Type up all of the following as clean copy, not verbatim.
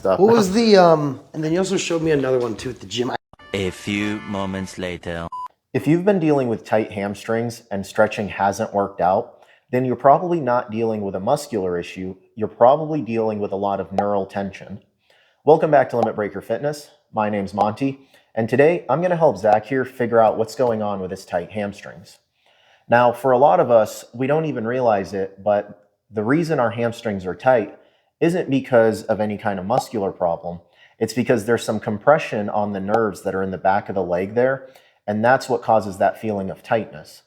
messed up. What was the, and then you also showed me another one too at the gym. A few moments later. If you've been dealing with tight hamstrings and stretching hasn't worked out, then you're probably not dealing with a muscular issue. You're probably dealing with a lot of neural tension. Welcome back to Limit Breaker Fitness. My name's Monty, and today I'm going to help Zach here figure out what's going on with his tight hamstrings. Now, for a lot of us, we don't even realize it, but the reason our hamstrings are tight isn't because of any kind of muscular problem. It's because there's some compression on the nerves that are in the back of the leg there, and that's what causes that feeling of tightness.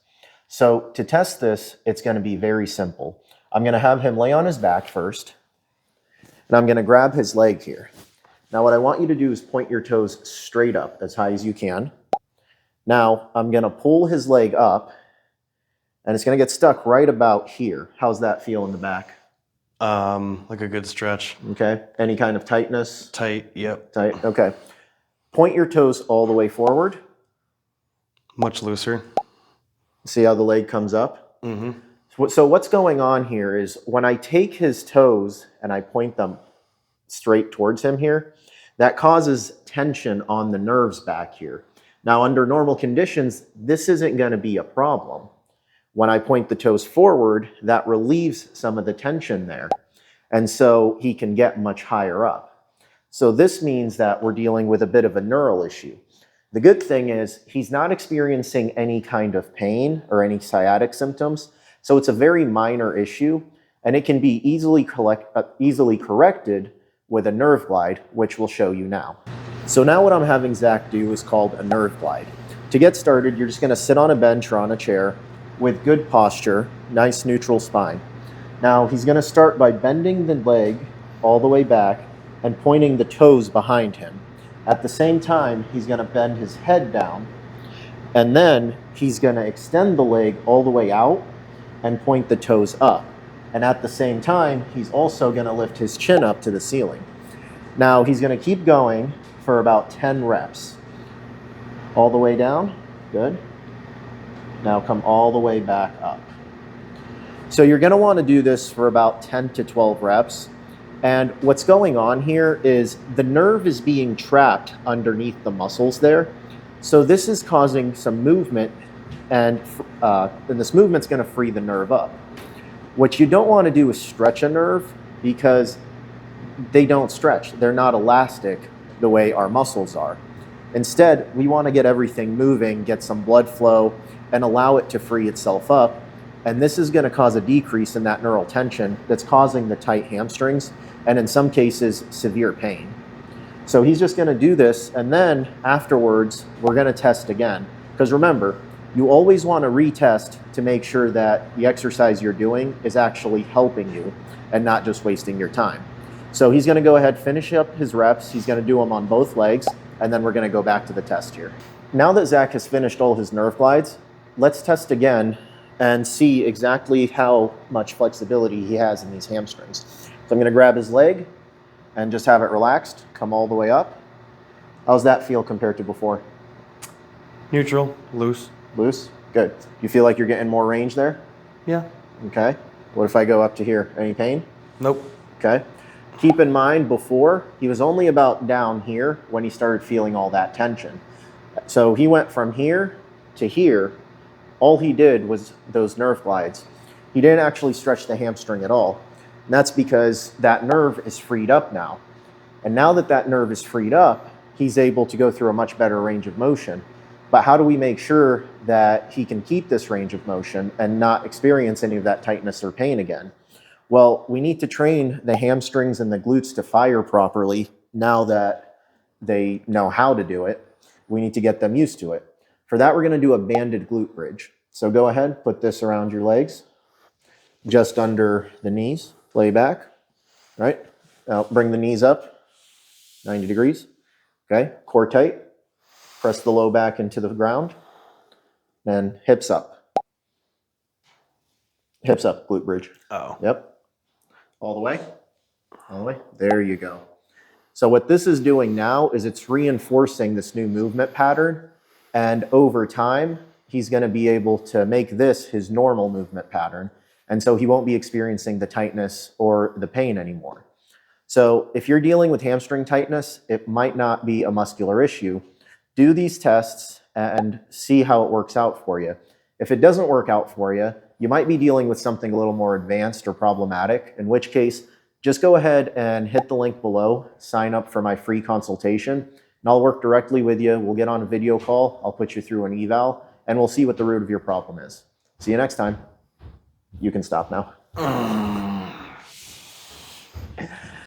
So to test this, it's going to be very simple. I'm going to have him lay on his back first, and I'm going to grab his leg here. Now what I want you to do is point your toes straight up as high as you can. Now I'm going to pull his leg up, and it's going to get stuck right about here. How's that feel in the back? Like a good stretch. Okay. Any kind of tightness? Tight, yep. Tight, okay. Point your toes all the way forward. Much looser. See how the leg comes up? Mm-hmm. So what's going on here is when I take his toes and I point them straight towards him here, that causes tension on the nerves back here. Now, under normal conditions, this isn't going to be a problem. When I point the toes forward, that relieves some of the tension there. And so he can get much higher up. So this means that we're dealing with a bit of a neural issue. The good thing is he's not experiencing any kind of pain or any sciatic symptoms. So it's a very minor issue, and it can be easily corrected with a nerve glide, which we'll show you now. So now what I'm having Zach do is called a nerve glide. To get started, you're just going to sit on a bench or on a chair with good posture, nice neutral spine. Now he's going to start by bending the leg all the way back and pointing the toes behind him. At the same time, he's going to bend his head down, and then he's going to extend the leg all the way out and point the toes up. And at the same time, he's also going to lift his chin up to the ceiling. Now he's going to keep going for about 10 reps. All the way down, good. Now come all the way back up. So you're going to want to do this for about 10 to 12 reps. And what's going on here is the nerve is being trapped underneath the muscles there. So this is causing some movement, and this movement's going to free the nerve up. What you don't want to do is stretch a nerve, because they don't stretch. They're not elastic the way our muscles are. Instead, we want to get everything moving, get some blood flow, and allow it to free itself up. And this is going to cause a decrease in that neural tension that's causing the tight hamstrings, and in some cases, severe pain. So he's just going to do this, and then afterwards, we're going to test again. Because remember, you always want to retest to make sure that the exercise you're doing is actually helping you and not just wasting your time. So he's going to go ahead, finish up his reps. He's going to do them on both legs, and then we're going to go back to the test here. Now that Zach has finished all his nerve glides, let's test again and see exactly how much flexibility he has in these hamstrings. So I'm going to grab his leg and just have it relaxed, come all the way up. How's that feel compared to before? Neutral, loose. Loose? Good. You feel like you're getting more range there? Yeah. Okay. What if I go up to here? Any pain? Nope. Okay. Keep in mind, before, he was only about down here when he started feeling all that tension. So he went from here to here. All he did was those nerve glides. He didn't actually stretch the hamstring at all. And that's because that nerve is freed up now. And now that that nerve is freed up, he's able to go through a much better range of motion. But how do we make sure that he can keep this range of motion and not experience any of that tightness or pain again? Well, we need to train the hamstrings and the glutes to fire properly now that they know how to do it. We need to get them used to it. For that, we're going to do a banded glute bridge. So go ahead, put this around your legs, just under the knees, lay back, right? Now bring the knees up, 90 degrees, okay? Core tight, press the low back into the ground, and hips up. Hips up, glute bridge. Oh. Yep. All the way, all the way. There you go. So what this is doing now is it's reinforcing this new movement pattern, and over time, he's going to be able to make this his normal movement pattern, and so he won't be experiencing the tightness or the pain anymore. So if you're dealing with hamstring tightness, it might not be a muscular issue. Do these tests and see how it works out for you. If it doesn't work out for you, you might be dealing with something a little more advanced or problematic, in which case, just go ahead and hit the link below, sign up for my free consultation, and I'll work directly with you. We'll get on a video call, I'll put you through an eval, and we'll see what the root of your problem is. See you next time. You can stop now.